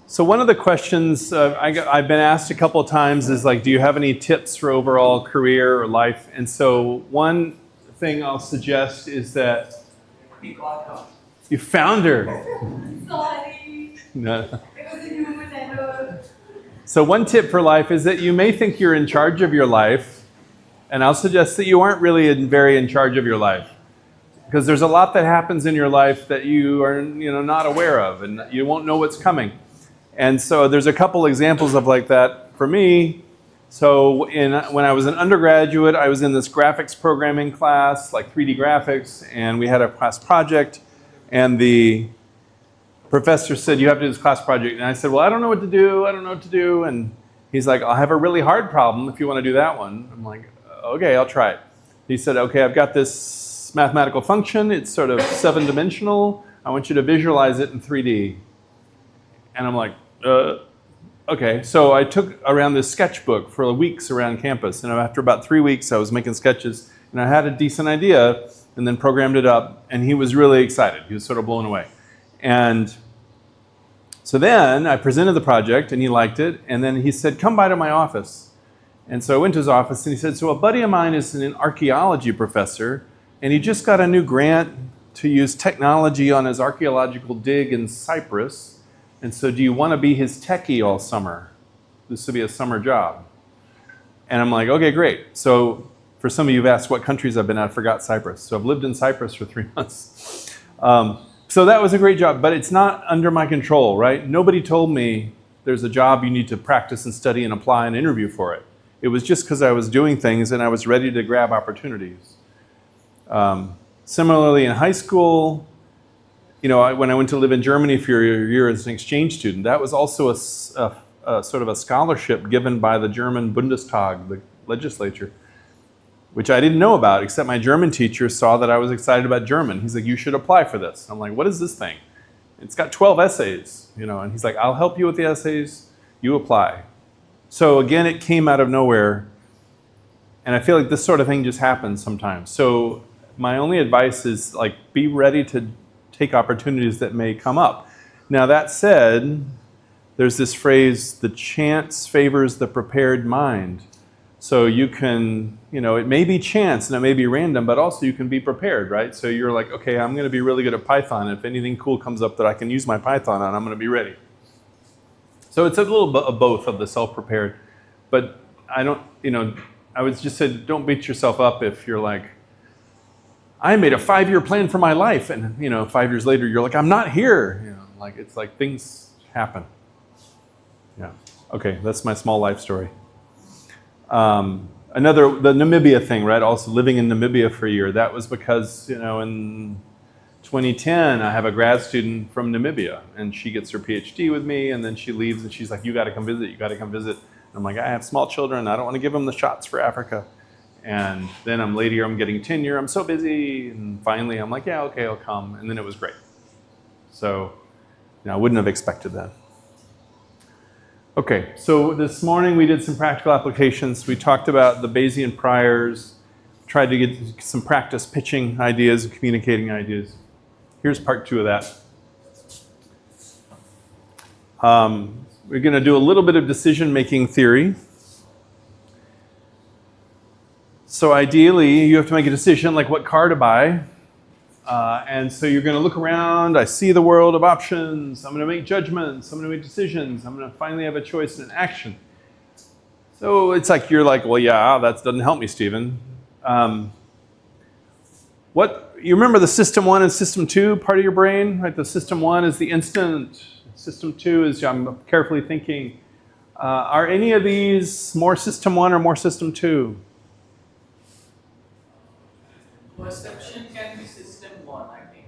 So one of the questions I've been asked a couple of times is like, do you have any tips for overall career or life? And so one thing I'll suggest is that you found her. Sorry. No. It was a human error. So one tip for life is that you may think you're in charge of your life, and I'll suggest that you aren't really very in charge of your life, because there's a lot that happens in your life that you are not aware of, and you won't know what's coming. And so there's a couple examples of like that for me. So when I was an undergraduate, I was in this graphics programming class, like 3D graphics, and we had a class project, and the professor said, you have to do this class project. And I said, well, I don't know what to do. And he's like, I'll have a really hard problem if you want to do that one. I'm like, okay, I'll try it. He said, okay, I've got this mathematical function. It's sort of 7-dimensional. I want you to visualize it in 3D. And I'm like, okay. So I took around this sketchbook for weeks around campus. And after about 3 weeks, I was making sketches. And I had a decent idea and then programmed it up. And he was really excited. He was sort of blown away. And so then I presented the project and he liked it. And then he said, come by to my office. And so I went to his office and he said, so a buddy of mine is an archaeology professor and he just got a new grant to use technology on his archaeological dig in Cyprus. And so do you want to be his techie all summer? This would be a summer job. And I'm like, okay, great. So for some of you who've asked what countries I've been at, I forgot Cyprus. So I've lived in Cyprus for 3 months. So that was a great job, but it's not under my control, right? Nobody told me there's a job you need to practice and study and apply and interview for it. It was just because I was doing things and I was ready to grab opportunities. Similarly, in high school, when I went to live in Germany for a year as an exchange student, that was also a sort of a scholarship given by the German Bundestag, the legislature, which I didn't know about, except my German teacher saw that I was excited about German. He's like, you should apply for this. I'm like, what is this thing? It's got 12 essays, and he's like, I'll help you with the essays, you apply. So again, it came out of nowhere, and I feel like this sort of thing just happens sometimes. So my only advice is like, be ready to take opportunities that may come up. Now that said, there's this phrase, the chance favors the prepared mind. So you can, it may be chance and it may be random, but also you can be prepared, right? So you're like, okay, I'm going to be really good at Python. If anything cool comes up that I can use my Python on, I'm going to be ready. So it's a little bit of both of the self-prepared. But I would just say, don't beat yourself up if you're like, I made a 5-year plan for my life. And, 5 years later, you're like, I'm not here. It's like things happen. Yeah. Okay, that's my small life story. The Namibia thing, right? Also living in Namibia for a year. That was because, in 2010, I have a grad student from Namibia, and she gets her PhD with me, and then she leaves, and she's like, you got to come visit. And I'm like, I have small children. I don't want to give them the shots for Africa. And then later I'm getting tenure. I'm so busy. And finally, I'm like, yeah, okay, I'll come. And then it was great. So, I wouldn't have expected that. Okay, so this morning we did some practical applications. We talked about the Bayesian priors, tried to get some practice pitching ideas and communicating ideas. Here's part 2 of that. We're going to do a little bit of decision-making theory. So ideally, you have to make a decision like what car to buy. And so you're going to look around, I see the world of options, I'm going to make judgments, I'm going to make decisions, I'm going to finally have a choice and an action. So it's like, you're like, well, yeah, that doesn't help me, Stephen. You remember the system 1 and system 2 part of your brain? Right? The system 1 is the instant, system 2 is I'm carefully thinking. Are any of these more system 1 or more system 2? Perception can be system 1, I think.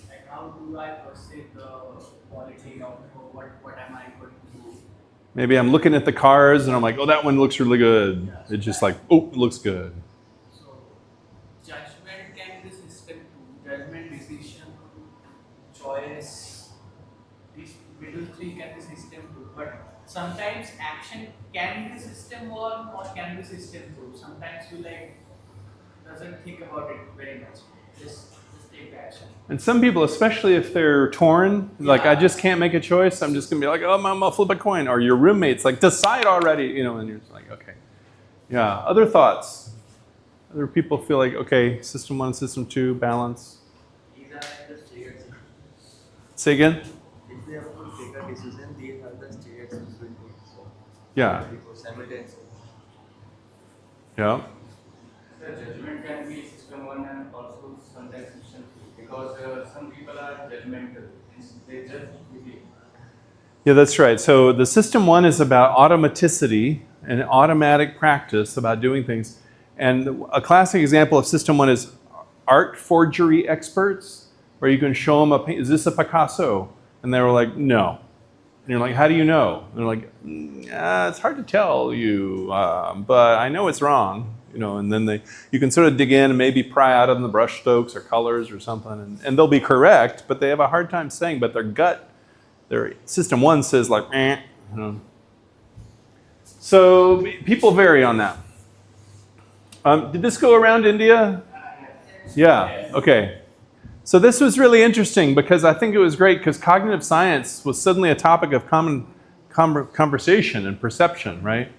Like, how do I perceive the quality of what am I going to do? Maybe I'm looking at the cars and I'm like, oh, that one looks really good. Yeah. It's just like, oh, it looks good. So, judgment can be system 2. Judgment, decision, choice. These middle 3 can be system 2. But sometimes action can be system 1 or can be system 2. Sometimes you doesn't think about it very much. Just take action. And some people, especially if they're torn, like I just can't make a choice, I'm just gonna be like, oh, I'll flip a coin. Or your roommate's like, decide already, you know, and you're just like, okay. Yeah, other thoughts? Other people feel like, okay, system 1, system 2, balance. These are like the states. Say again? If they have to take a decision, these are the states which will take. So Yeah. simultaneously. Yeah. The judgment can be system 1 and also sometimes system 2 because some people are judgmental. They judge quickly. Yeah, that's right. So the system 1 is about automaticity and automatic practice about doing things. And a classic example of system 1 is art forgery experts, where you can show them is this a Picasso? And they were like, no. And you're like, how do you know? And they're like, it's hard to tell you, but I know it's wrong. You know, and then you can sort of dig in and maybe pry out of them the brush strokes or colors or something, and they'll be correct, but they have a hard time saying, but their gut, their system 1 says like, you know. So people vary on that. Did this go around India? Yeah, okay. So this was really interesting because I think it was great because cognitive science was suddenly a topic of common conversation and perception, right?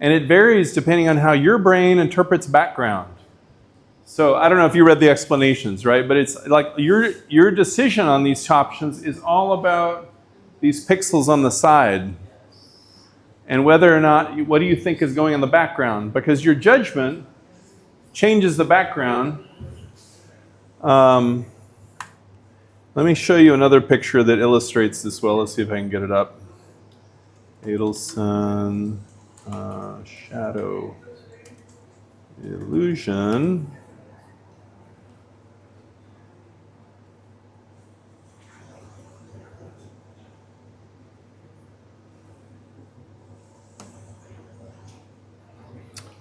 And it varies depending on how your brain interprets background. So I don't know if you read the explanations, right? But it's like your decision on these options is all about these pixels on the side and whether or not, what do you think is going on in the background? Because your judgment changes the background. Let me show you another picture that illustrates this well. Let's see if I can get it up. Adelson, shadow illusion.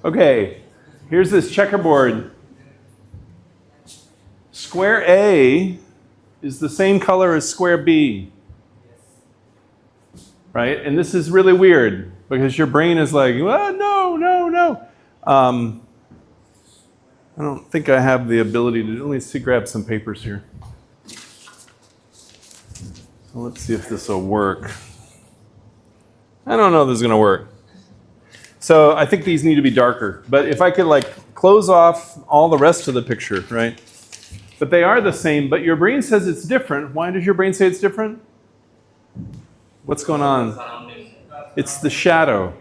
Okay, here's this checkerboard. Square A is the same color as square B. Right? And this is really weird because your brain is like, well, no. I don't think I have the ability to, let me see, grab some papers here. So let's see if this will work. I don't know if this is going to work. So I think these need to be darker. But if I could like close off all the rest of the picture, right? But they are the same, but your brain says it's different. Why does your brain say it's different? What's going on? It's the shadow.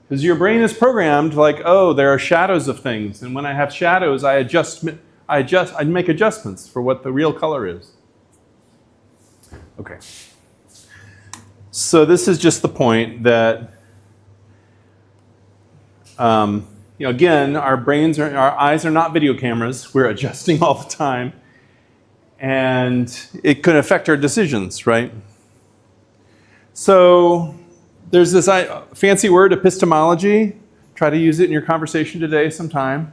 Because your brain is programmed like, oh, there are shadows of things. And when I have shadows, I make adjustments for what the real color is. Okay. So this is just the point that, again, our eyes are not video cameras. We're adjusting all the time. And it could affect our decisions, right? So there's this fancy word, epistemology. Try to use it in your conversation today sometime.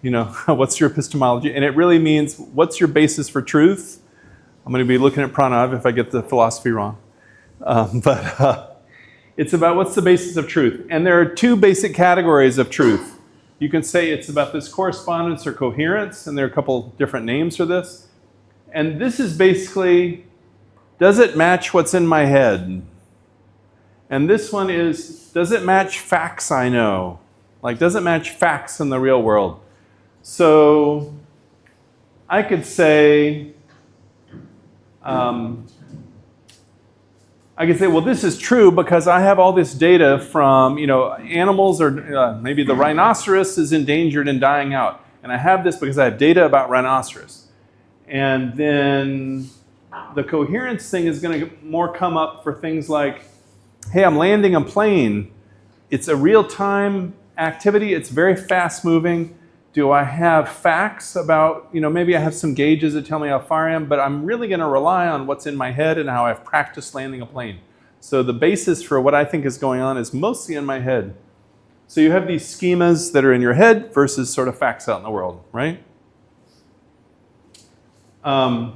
You know, what's your epistemology? And it really means, what's your basis for truth? I'm going to be looking at Pranav if I get the philosophy wrong. But it's about what's the basis of truth. And there are two basic categories of truth. You can say it's about this correspondence or coherence, and there are a couple different names for this. And this is basically, does it match what's in my head? And this one is, does it match facts I know? Like, does it match facts in the real world? So I could say, well, this is true because I have all this data from, animals, or maybe the rhinoceros is endangered and dying out. And I have this because I have data about rhinoceros. And then the coherence thing is going to more come up for things like, hey, I'm landing a plane. It's a real-time activity. It's very fast-moving. Do I have facts about, maybe I have some gauges that tell me how far I am, but I'm really going to rely on what's in my head and how I've practiced landing a plane. So the basis for what I think is going on is mostly in my head. So you have these schemas that are in your head versus sort of facts out in the world, right? Okay,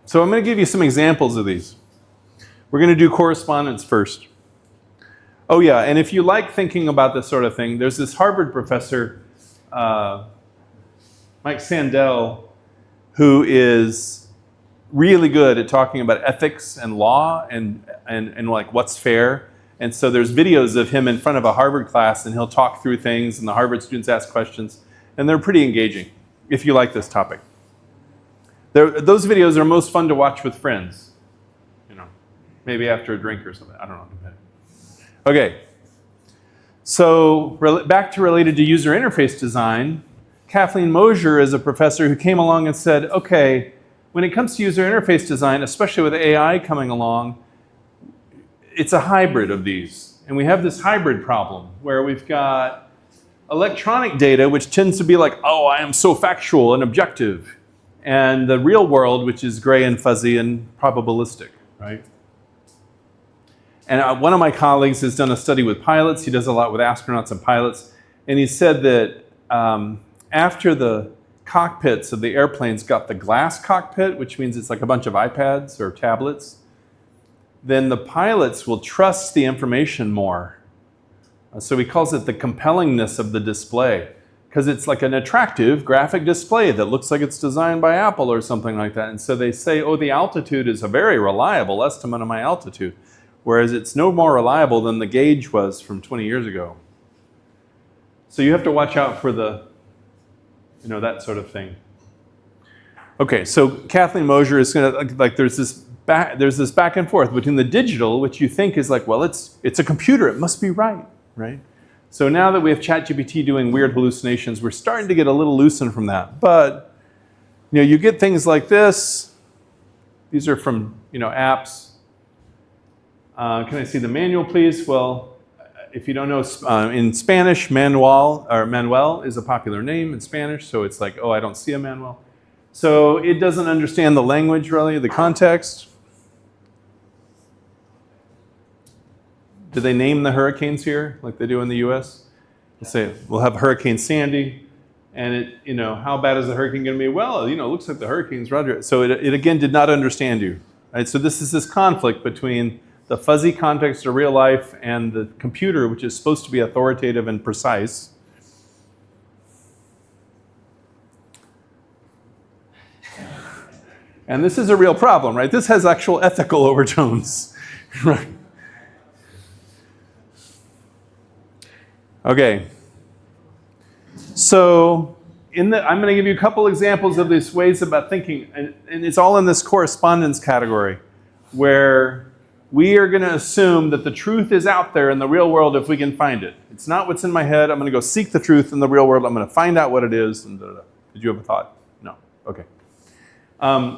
so I'm going to give you some examples of these. We're going to do correspondence first. Oh yeah, and if you like thinking about this sort of thing, there's this Harvard professor, my Mike Sandel, who is really good at talking about ethics and law and like what's fair. And so there's videos of him in front of a Harvard class, and he'll talk through things, and the Harvard students ask questions, and they're pretty engaging if you like this topic. Those videos are most fun to watch with friends, maybe after a drink or something. I don't know. Okay, so back to related to user interface design. Kathleen Mosier is a professor who came along and said, okay, when it comes to user interface design, especially with AI coming along, it's a hybrid of these. And we have this hybrid problem where we've got electronic data, which tends to be like, oh, I am so factual and objective, and the real world, which is gray and fuzzy and probabilistic, right? And one of my colleagues has done a study with pilots. He does a lot with astronauts and pilots. And he said that after the cockpits of the airplanes got the glass cockpit, which means it's like a bunch of iPads or tablets, then the pilots will trust the information more. So he calls it the compellingness of the display, because it's like an attractive graphic display that looks like it's designed by Apple or something like that. And so they say, oh, the altitude is a very reliable estimate of my altitude, whereas it's no more reliable than the gauge was from 20 years ago. So you have to watch out for the, that sort of thing. Okay, so Kathleen Mosier is going to, like there's this back and forth between the digital, which you think is like, well, it's a computer, it must be right? So now that we have ChatGPT doing weird hallucinations, we're starting to get a little loosened from that. But you get things like this. These are from apps. Can I see the manual, please? Well, if you don't know, in Spanish, Manuel is a popular name in Spanish, so it's like, oh, I don't see a Manuel. So it doesn't understand the language, really, the context. Do they name the hurricanes here, like they do in the US? They'll say, we'll have Hurricane Sandy, and how bad is the hurricane going to be? Well, it looks like the hurricane's Roger. So it again did not understand you, right? So this is this conflict between the fuzzy context of real life and the computer, which is supposed to be authoritative and precise. And this is a real problem, right? This has actual ethical overtones, right? Okay. So I'm going to give you a couple examples of these ways about thinking, and it's all in this correspondence category, where we are going to assume that the truth is out there in the real world if we can find it. It's not what's in my head. I'm going to go seek the truth in the real world. I'm going to find out what it is. And Did you have a thought? No. Okay.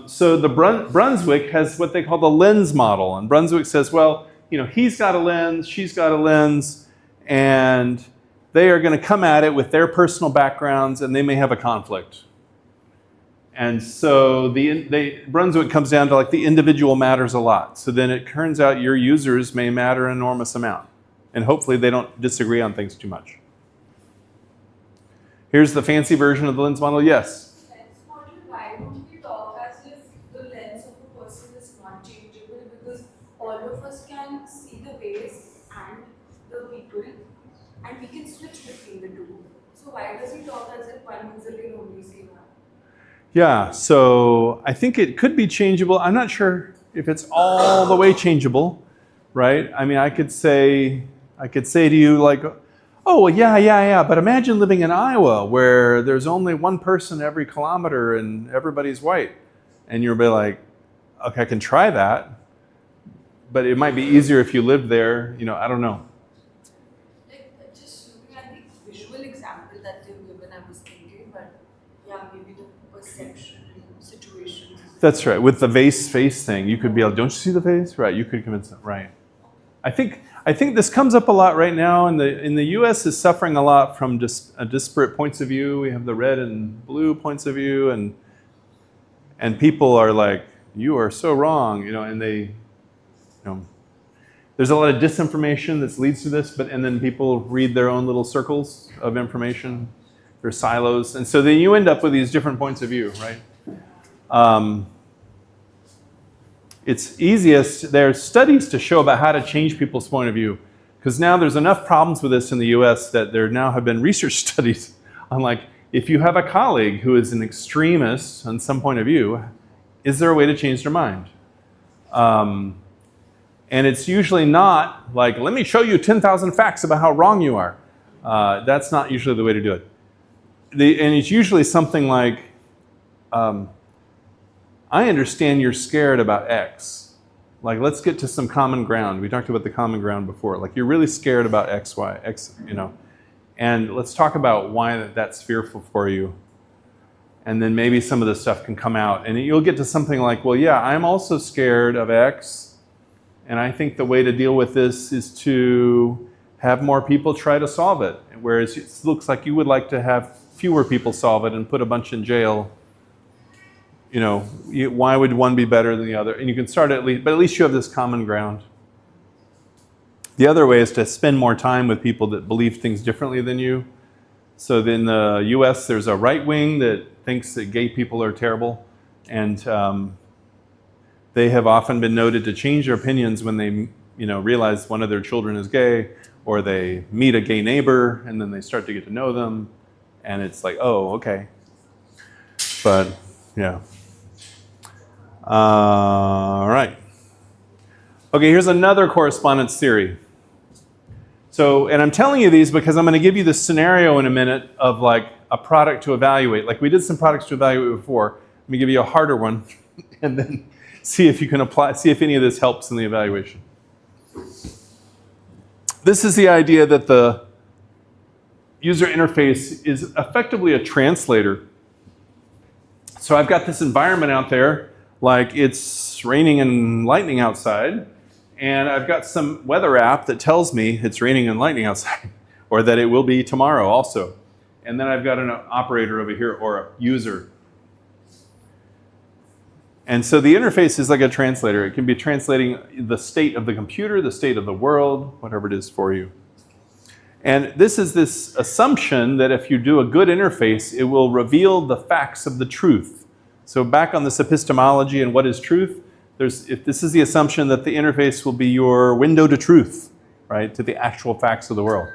So the Brunswick has what they call the lens model. And Brunswick says, well, he's got a lens, she's got a lens, and they are going to come at it with their personal backgrounds, and they may have a conflict. And so Brunswick comes down to like the individual matters a lot. So then it turns out your users may matter an enormous amount. And hopefully they don't disagree on things too much. Here's the fancy version of the lens model. Yes? Lens model, why don't we talk as if the lens of a person is not changeable? Because all of us can see the face and the people, and we can switch between the two. So why does he talk as if one user can only see one? Yeah, so I think it could be changeable. I'm not sure if it's all the way changeable, right? I mean, I could say to you like, oh, well, yeah, but imagine living in Iowa where there's only one person every kilometer and everybody's white. And you'll be like, okay, I can try that, but it might be easier if you lived there, I don't know. Like, just looking at the visual example that they've given, I was thinking, but yeah, maybe the perception situations. That's right. With the face thing, you could be able, don't you see the face? Right, you could convince them, right. I think this comes up a lot right now, and the US is suffering a lot from disparate points of view. We have the red and blue points of view, and people are like, you are so wrong, and they, there's a lot of disinformation that leads to this, and then people read their own little circles of information, their silos, and so then you end up with these different points of view, right? It's easiest, there's studies to show about how to change people's point of view, because now there's enough problems with this in the US that there now have been research studies on like, If you have a colleague who is an extremist on some point of view, is there a way to change their mind? And it's usually not like, let me show you 10,000 facts about how wrong you are. That's not usually the way to do it. And it's usually something like, I understand you're scared about X. Like, let's get to some common ground. We talked about the common ground before. Like, you're really scared about X, Y, X, And let's talk about why that's fearful for you. And then maybe some of this stuff can come out. And you'll get to something like, well, yeah, I'm also scared of X. And I think the way to deal with this is to have more people try to solve it. Whereas it looks like you would like to have fewer people solve it and put a bunch in jail. Why would one be better than the other? And you can start at least you have this common ground. The other way is to spend more time with people that believe things differently than you. So in the US, there's a right wing that thinks that gay people are terrible. And they have often been noted to change their opinions when they realize one of their children is gay, or they meet a gay neighbor and then they start to get to know them. And it's like, oh, okay. But, yeah. All right. Okay, here's another correspondence theory. So, and I'm telling you these because I'm going to give you the scenario in a minute of like a product to evaluate. Like we did some products to evaluate before. Let me give you a harder one and then see if you can see if any of this helps in the evaluation. This is the idea that the user interface is effectively a translator. So I've got this environment out there, like it's raining and lightning outside, and I've got some weather app that tells me it's raining and lightning outside, or that it will be tomorrow also. And then I've got an operator over here, or a user. And so the interface is like a translator. It can be translating the state of the computer, the state of the world, whatever it is for you. And this is this assumption that if you do a good interface, it will reveal the facts of the truth. So back on this epistemology and what is truth, if this is the assumption that the interface will be your window to truth, right, to the actual facts of the world.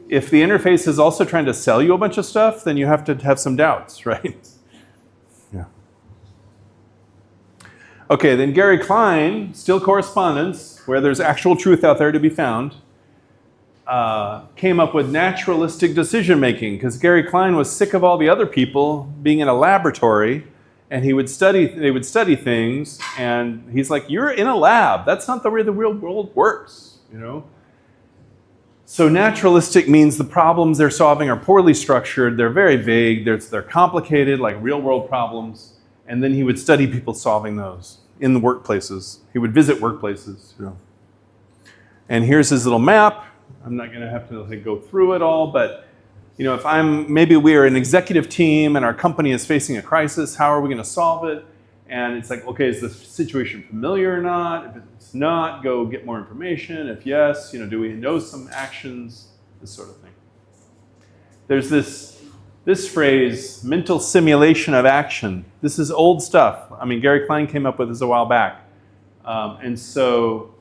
If the interface is also trying to sell you a bunch of stuff, then you have to have some doubts, right? Yeah. Okay, then Gary Klein, still correspondence, where there's actual truth out there to be found, came up with naturalistic decision making, because Gary Klein was sick of all the other people being in a laboratory, and they would study things, and he's like, you're in a lab. That's not the way the real world works, So naturalistic means the problems they're solving are poorly structured, they're very vague, they're complicated, like real world problems, and then he would study people solving those in the workplaces. He would visit workplaces. And here's his little map. I'm not going to have to go through it all, but if maybe we are an executive team and our company is facing a crisis, how are we going to solve it? And it's like, okay, is the situation familiar or not? If it's not, go get more information. If yes, do we know some actions? This sort of thing. There's this phrase, mental simulation of action. This is old stuff. Gary Klein came up with this a while back. And so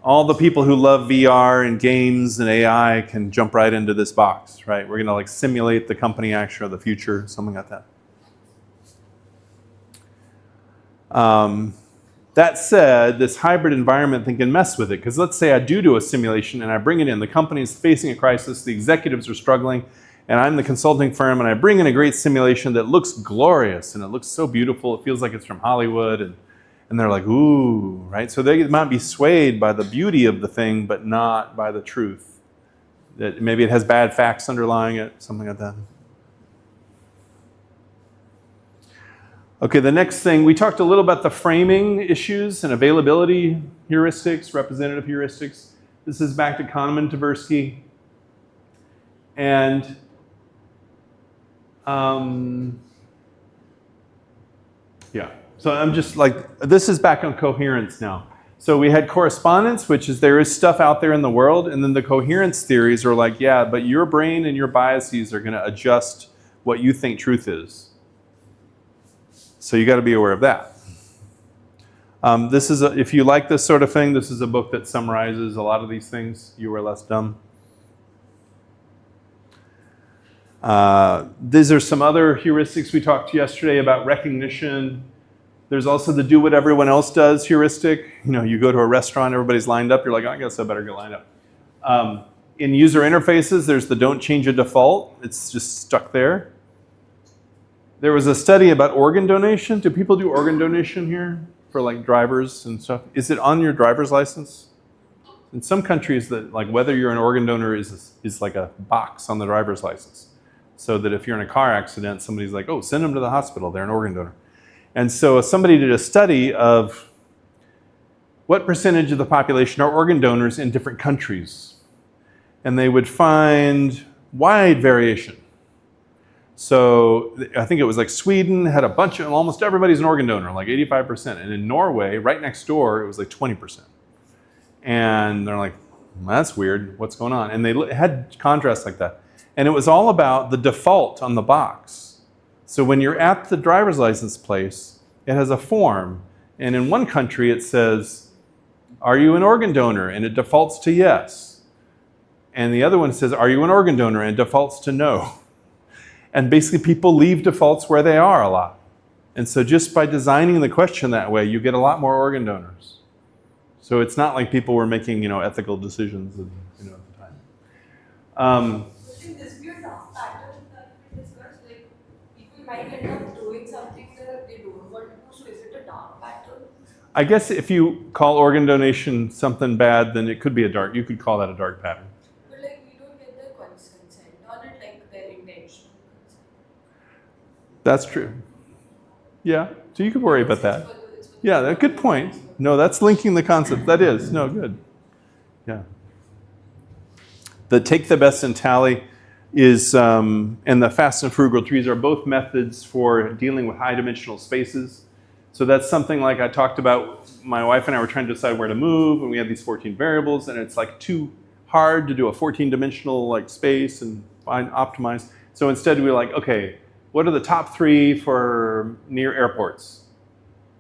all the people who love VR and games and AI can jump right into this box, right? We're going to simulate the company action or the future, something like that. That said, this hybrid environment thing can mess with it, because let's say I do a simulation and I bring it in. The company is facing a crisis, the executives are struggling, and I'm the consulting firm, and I bring in a great simulation that looks glorious, and it looks so beautiful, it feels like it's from Hollywood, and they're like, ooh, right? So they might be swayed by the beauty of the thing, but not by the truth. That maybe it has bad facts underlying it, something like that. Okay, the next thing, we talked a little about the framing issues and availability heuristics, representative heuristics. This is back to Kahneman, Tversky. And yeah, so I'm just this is back on coherence now. So we had correspondence, which is there is stuff out there in the world, and then the coherence theories are like, yeah, but your brain and your biases are going to adjust what you think truth is. So you got to be aware of that. If you like this sort of thing, this is a book that summarizes a lot of these things. You Are Less Dumb. These are some other heuristics we talked yesterday about recognition. There's also the do what everyone else does heuristic. You go to a restaurant, everybody's lined up. You're like, I guess I better get lined up. In user interfaces, there's the don't change a default. It's just stuck there. There was a study about organ donation. Do people do organ donation here for like drivers and stuff? Is it on your driver's license? In some countries, that like whether you're an organ donor is like a box on the driver's license. So that if you're in a car accident, somebody's like, oh, send them to the hospital. They're an organ donor. And so somebody did a study of what percentage of the population are organ donors in different countries. And they would find wide variation. So I think it was like Sweden had a bunch of, almost everybody's an organ donor, like 85%. And in Norway, right next door, it was like 20%. And they're like, that's weird, what's going on? And they had contrasts like that. And it was all about the default on the box. So when you're at the driver's license place, it has a form. And in one country, it says, are you an organ donor? And it defaults to yes. And the other one says, are you an organ donor? And it defaults to no. And basically, people leave defaults where they are a lot. And so just by designing the question that way, you get a lot more organ donors. So it's not like people were making, ethical decisions, at the time. Should this be a dark pattern that we discussed? Like, people might end up doing something that they don't want to do, so is it a dark pattern? I guess if you call organ donation something bad, then it could be you could call that a dark pattern. But like, we don't get their consent on it, like their intentional consent. That's true. Yeah, so you could worry about that. It's for Yeah, a good point. No, that's linking the concept. That is. No, good. Yeah. The take the best and tally is, and the fast and frugal trees are both methods for dealing with high dimensional spaces. So that's something like I talked about, my wife and I were trying to decide where to move, and we had these 14 variables, and it's like too hard to do a 14-dimensional like space and optimize. So instead we were like, okay, what are the top 3 for near airports?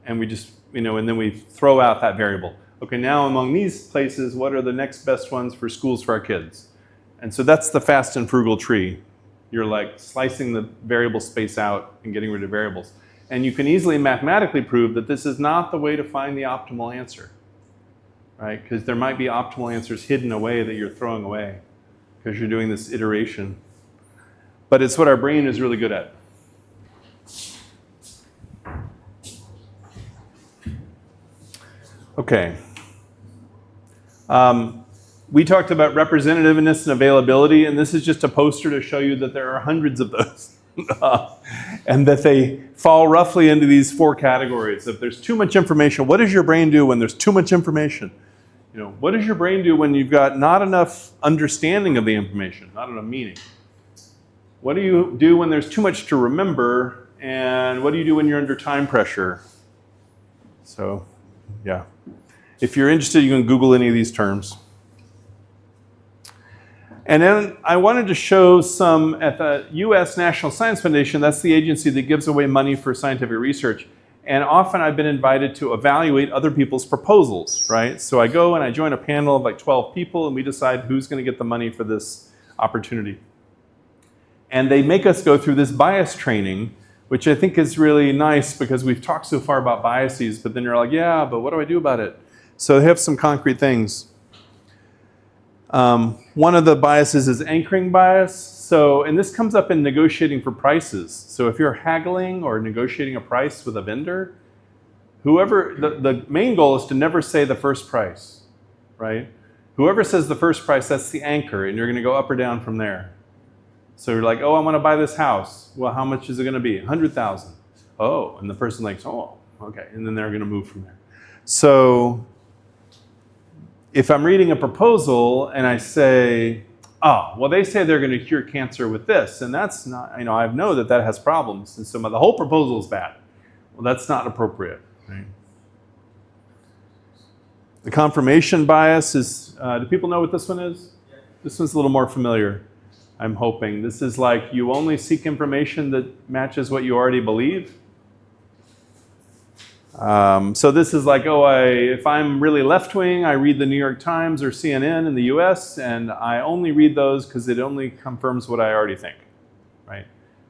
And we just, and then we throw out that variable. Okay, now among these places, what are the next best ones for schools for our kids? And so that's the fast and frugal tree. You're like slicing the variable space out and getting rid of variables. And you can easily mathematically prove that this is not the way to find the optimal answer, right? Because there might be optimal answers hidden away that you're throwing away because you're doing this iteration. But it's what our brain is really good at. Okay. We talked about representativeness and availability, and this is just a poster to show you that there are hundreds of those. And that they fall roughly into these 4 categories. If there's too much information, what does your brain do when there's too much information? What does your brain do when you've got not enough understanding of the information, not enough meaning? What do you do when there's too much to remember? And what do you do when you're under time pressure? So, yeah. If you're interested, you can Google any of these terms. And then I wanted to show some at the US National Science Foundation. That's the agency that gives away money for scientific research. And often I've been invited to evaluate other people's proposals, right? So I go and I join a panel of like 12 people, and we decide who's going to get the money for this opportunity. And they make us go through this bias training, which I think is really nice because we've talked so far about biases, but then you're like, yeah, but what do I do about it? So they have some concrete things. One of the biases is anchoring bias. So, and this comes up in negotiating for prices. So if you're haggling or negotiating a price with a vendor, the main goal is to never say the first price, right? Whoever says the first price, that's the anchor, and you're going to go up or down from there. So you're like, oh, I want to buy this house. Well, how much is it going to be? 100,000. Oh, and the person like, oh, okay. And then they're going to move from there. So if I'm reading a proposal and I say, oh, well, they say they're going to cure cancer with this, and that's not, I know that has problems, and so the whole proposal is bad. Well, that's not appropriate, right? The confirmation bias is, do people know what this one is? This one's a little more familiar, I'm hoping. This is like you only seek information that matches what you already believe. So this is like, if I'm really left-wing, I read the New York Times or CNN in the US, and I only read those because it only confirms what I already think. right?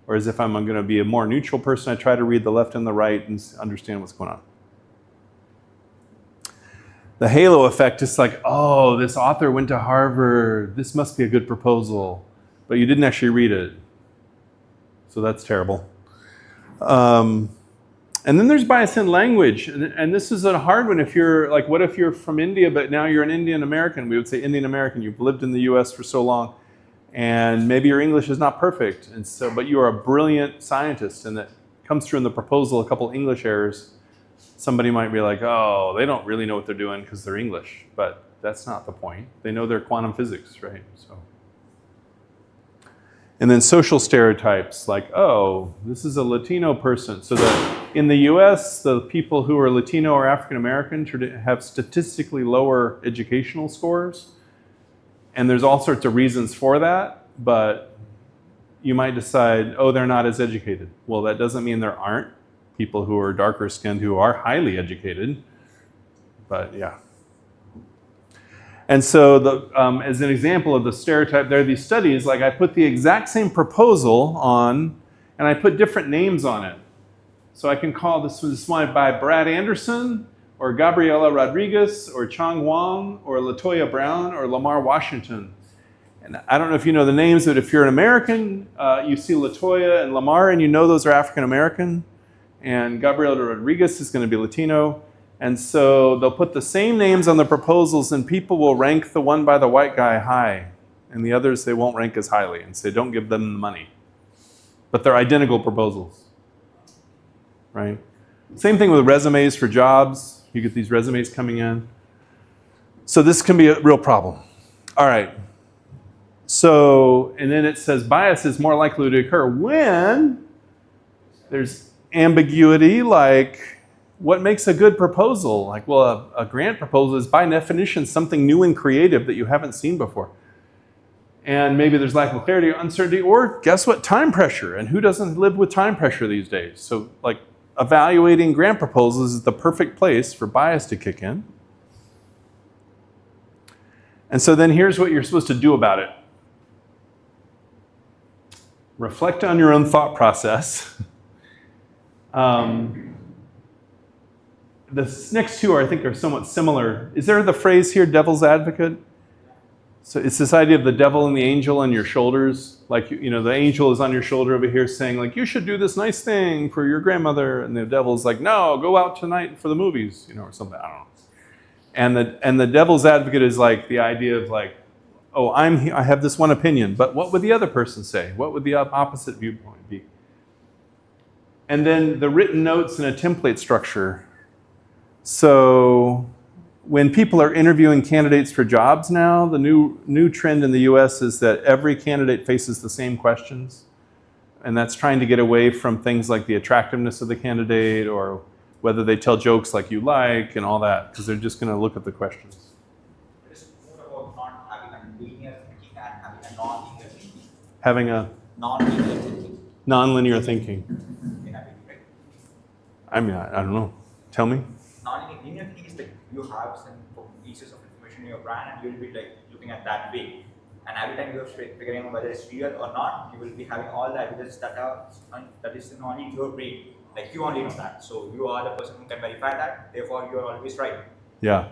Whereas if I'm going to be a more neutral person, I try to read the left and the right and understand what's going on. The halo effect is like, oh, this author went to Harvard. This must be a good proposal. But you didn't actually read it. So that's terrible. And then there's bias in language. And this is a hard one. If you're like, what if you're from India, but now you're an Indian American? We would say Indian American. You've lived in the US for so long. And maybe your English is not perfect. And so, but you are a brilliant scientist. And that comes through in the proposal, a couple English errors. Somebody might be like, oh, they don't really know what they're doing because they're English. But that's not the point. They know their quantum physics, right? So. And then social stereotypes like, oh, this is a Latino person. So that in the US, the people who are Latino or African American have statistically lower educational scores. And there's all sorts of reasons for that, but you might decide, oh, they're not as educated. Well, that doesn't mean there aren't people who are darker skinned who are highly educated, but yeah. And so as an example of the stereotype, there are these studies, like I put the exact same proposal on, and I put different names on it. So I can call this one by Brad Anderson, or Gabriela Rodriguez, or Chong Wong, or Latoya Brown, or Lamar Washington. And I don't know if you know the names, but if you're an American, you see Latoya and Lamar, and you know those are African American. And Gabriela Rodriguez is going to be Latino. And so they'll put the same names on the proposals, and people will rank the one by the white guy high, and the others they won't rank as highly, and say don't give them the money. But they're identical proposals, right? Same thing with resumes for jobs. You get these resumes coming in. So this can be a real problem. All right. So, and then it says bias is more likely to occur when there's ambiguity, like what makes a good proposal? Like, well, a grant proposal is by definition something new and creative that you haven't seen before. And maybe there's lack of clarity or uncertainty, or guess what? Time pressure. And who doesn't live with time pressure these days? So like evaluating grant proposals is the perfect place for bias to kick in. And so then here's what you're supposed to do about it. Reflect on your own thought process. The next two I think are somewhat similar. Is there the phrase here, devil's advocate? So it's this idea of the devil and the angel on your shoulders. Like, you know, the angel is on your shoulder over here saying, like, you should do this nice thing for your grandmother. And the devil's like, no, go out tonight for the movies, you know, or something. I don't know. And the devil's advocate is like the idea of like, oh, I have this one opinion, but what would the other person say? What would the opposite viewpoint be? And then the written notes in a template structure. So when people are interviewing candidates for jobs now, the new trend in the US is that every candidate faces the same questions. And that's trying to get away from things like the attractiveness of the candidate or whether they tell jokes like you like and all that, because they're just going to look at the questions. It's more about not having a linear thinking and having a non-linear thinking. Having a Non-linear thinking. non-linear thinking. In a way, right? I mean, I don't know. Tell me. Non-linear thinking is like you have some pieces of information in your brain and you will be like looking at that way. And every time you are figuring out whether it's real or not, you will be having all the evidence that is only in your brain. Like you only know that. So you are the person who can verify that. Therefore, you are always right. Yeah.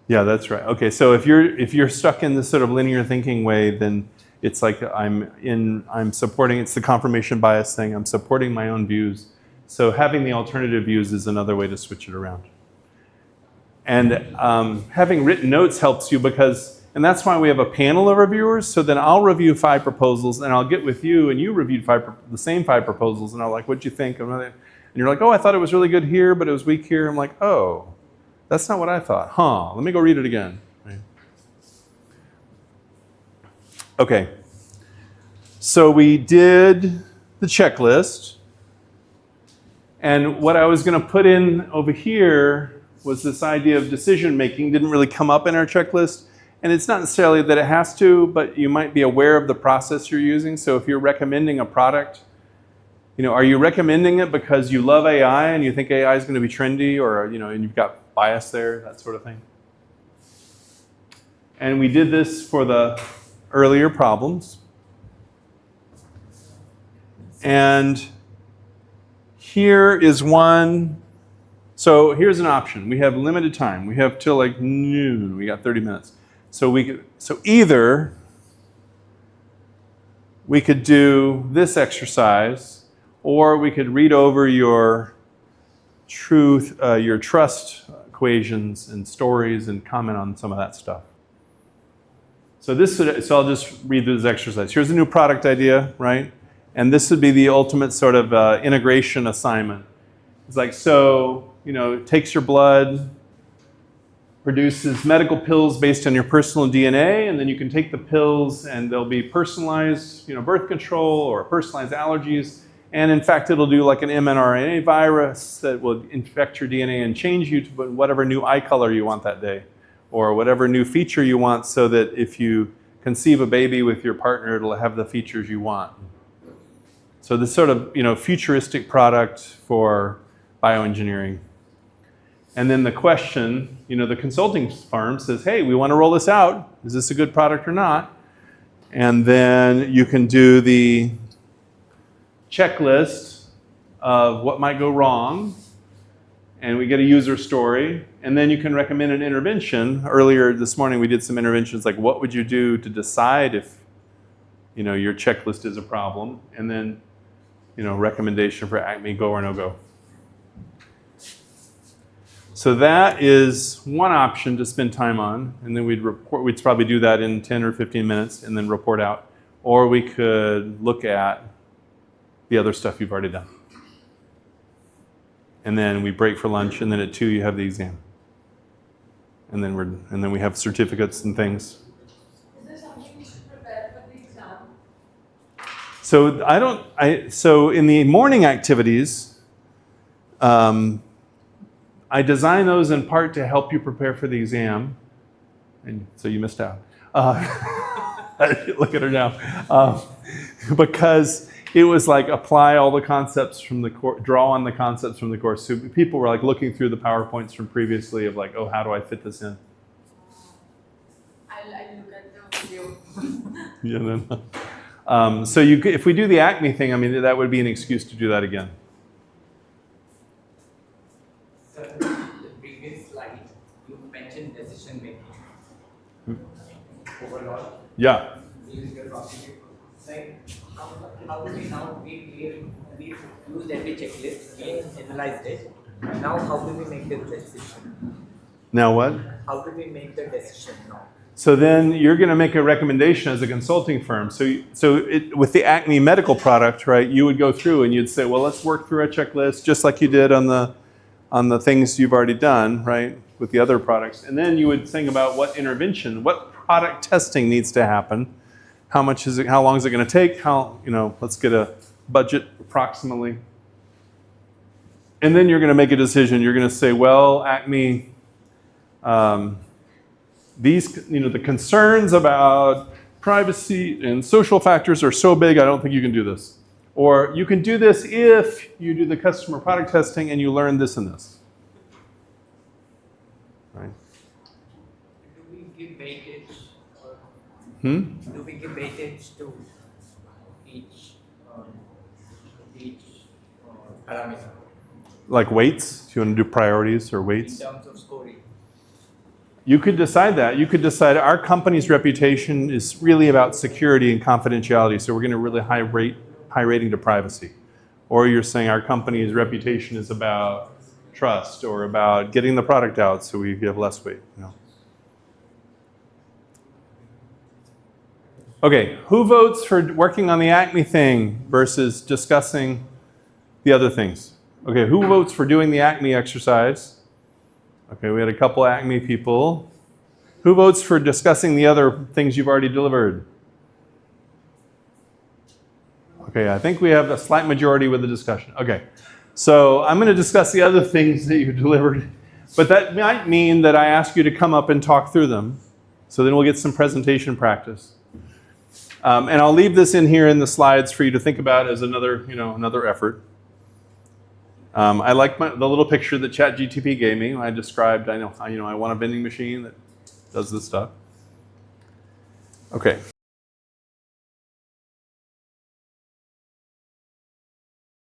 Yeah, that's right. Okay, so if you're stuck in this sort of linear thinking way, then it's like I'm supporting, it's the confirmation bias thing. I'm supporting my own views. So having the alternative views is another way to switch it around. And having written notes helps you because, and that's why we have a panel of reviewers. So then I'll review 5 proposals and I'll get with you and you reviewed the same 5 proposals and I'm like, what'd you think? And you're like, oh, I thought it was really good here, but it was weak here. I'm like, oh, that's not what I thought. Huh, let me go read it again. Right. Okay, so we did the checklist. And what I was going to put in over here was this idea of decision making. Didn't really come up in our checklist. And it's not necessarily that it has to, but you might be aware of the process you're using. So if you're recommending a product, you know, are you recommending it because you love AI and you think AI is going to be trendy, or, you know, and you've got bias there, that sort of thing? And we did this for the earlier problems. And here is one. So here's an option. We have limited time. We have till like noon. We got 30 minutes. So either we could do this exercise, or we could read over your trust equations and stories and comment on some of that stuff. So I'll just read through this exercise. Here's a new product idea, right? And this would be the ultimate sort of integration assignment. It's like, so, it takes your blood, produces medical pills based on your personal DNA, and then you can take the pills and they'll be personalized, birth control or personalized allergies. And in fact, it'll do like an mRNA virus that will infect your DNA and change you to whatever new eye color you want that day, or whatever new feature you want, so that if you conceive a baby with your partner, it'll have the features you want. So this sort of, futuristic product for bioengineering. And then the question, the consulting firm says, hey, we want to roll this out. Is this a good product or not? And then you can do the checklist of what might go wrong, and we get a user story, and then you can recommend an intervention. Earlier this morning we did some interventions like what would you do to decide if your checklist is a problem, and then recommendation for Acme, go or no go. So that is one option to spend time on, and then we'd probably do that in 10 or 15 minutes and then report out. Or we could look at the other stuff you've already done. And then we break for lunch, and then at 2 you have the exam. And then we have certificates and things. Is there something we should prepare for the exam? So in the morning activities, I design those in part to help you prepare for the exam. And so you missed out. Look at her now. Because it was like apply all the concepts from the course, draw on the concepts from the course. So people were like looking through the PowerPoints from previously of like, oh, how do I fit this in? I'll look at the video. Yeah, so if we do the Acme thing, that would be an excuse to do that again. Sir, the previous slide, you mentioned decision making. Overall, Yeah. using the topic, like how do we now we used every checklist, we analyzed it. Now how do we make the decision? Now what? How do we make the decision now? So then you're going to make a recommendation as a consulting firm. So with the Acme medical product, right, you would go through and you'd say, well, let's work through a checklist just like you did on the things you've already done, right, with the other products. And then you would think about what intervention, what product testing needs to happen. How much is it? How long is it going to take? Let's get a budget approximately. And then you're going to make a decision. You're going to say, well, Acme, the concerns about privacy and social factors are so big, I don't think you can do this. Or you can do this if you do the customer product testing and you learn this and this. Right? Do we give weightage? Do we give weightage to each parameter Like weights? Do you want to do priorities or in weights? terms of scoring? You could decide that. You could decide our company's reputation is really about security and confidentiality, so we're going to really high rating to privacy. Or you're saying our company's reputation is about trust or about getting the product out, so we give less weight. Okay, who votes for working on the Acme thing versus discussing the other things? Okay, who votes for doing the Acme exercise? Okay, we had a couple Acme people. Who votes for discussing the other things you've already delivered? Okay, I think we have a slight majority with the discussion. Okay, so I'm going to discuss the other things that you delivered, but that might mean that I ask you to come up and talk through them. So then we'll get some presentation practice. And I'll leave this in here in the slides for you to think about as another effort. I like the little picture that ChatGTP gave me. I described, I want a vending machine that does this stuff. Okay.